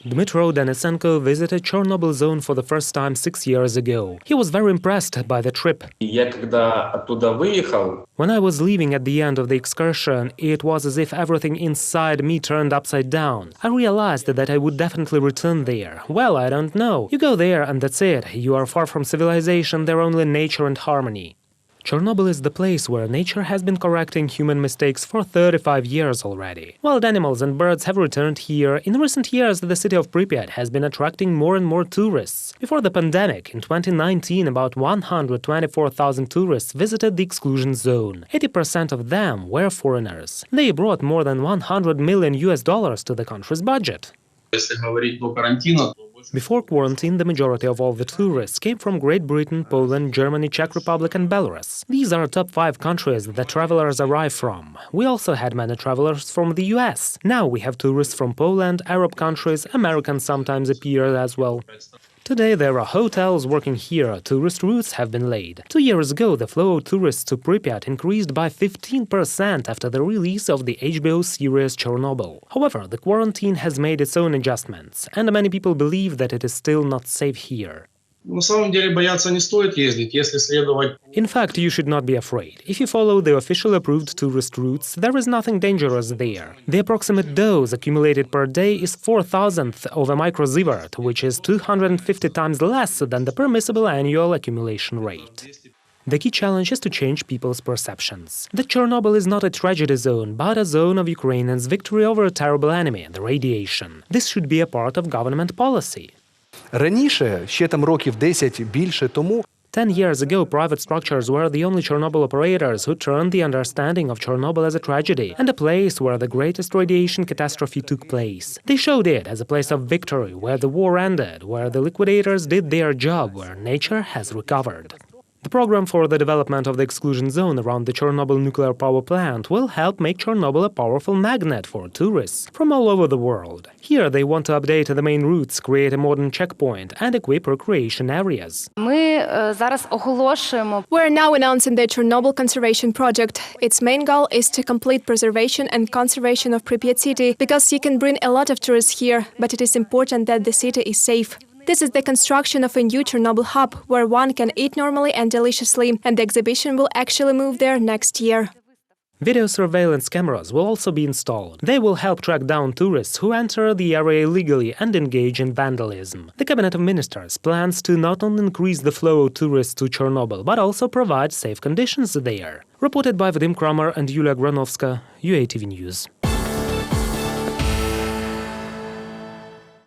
Dmytro Denisenko visited Chornobyl zone for the first time 6 years ago. He was very impressed by the trip. When I was leaving at the end of the excursion, it was as if everything inside me turned upside down. I realized that I would definitely return there. Well, I don't know. You go there and that's it. You are far from civilization, there are only nature and harmony. Chernobyl is the place where nature has been correcting human mistakes for 35 years already. Wild animals and birds have returned here. In recent years, the city of Pripyat has been attracting more and more tourists. Before the pandemic, in 2019, about 124,000 tourists visited the exclusion zone. 80% of them were foreigners. They brought more than $100 million to the country's budget. Before quarantine, the majority of all the tourists came from Great Britain, Poland, Germany, Czech Republic and Belarus. These are top 5 countries that travelers arrive from. We also had many travelers from the US. Now we have tourists from Poland, Arab countries, Americans sometimes appear as well. Today there are hotels working here, tourist routes have been laid. 2 years ago, the flow of tourists to Pripyat increased by 15% after the release of the HBO series Chernobyl. However, the quarantine has made its own adjustments, and many people believe that it is still not safe here. In fact, you should not be afraid. If you follow the official approved tourist routes, there is nothing dangerous there. The approximate dose accumulated per day is 4,000th of a microsievert, which is 250 times less than the permissible annual accumulation rate. The key challenge is to change people's perceptions. That Chernobyl is not a tragedy zone, but a zone of Ukrainians' victory over a terrible enemy, the radiation. This should be a part of government policy. Раніше, ще там років 10 більше тому, 10 years ago, private structures were the only Chernobyl operators who turned the understanding of Chernobyl as a tragedy and a place where the greatest radiation catastrophe took place. They showed it as a place of victory, where the war ended, where the liquidators did their job, where nature has recovered. The program for the development of the exclusion zone around the Chornobyl nuclear power plant will help make Chernobyl a powerful magnet for tourists from all over the world. Here they want to update the main routes, create a modern checkpoint and equip recreation areas. We're now announcing the Chernobyl conservation project. Its main goal is to complete preservation and conservation of Pripyat city, because you can bring a lot of tourists here, but it is important that the city is safe. This is the construction of a new Chernobyl hub, where one can eat normally and deliciously, and the exhibition will actually move there next year. Video surveillance cameras will also be installed. They will help track down tourists who enter the area illegally and engage in vandalism. The Cabinet of Ministers plans to not only increase the flow of tourists to Chernobyl, but also provide safe conditions there. Reported by Vadim Kramer and Yulia Granovska, UATV News.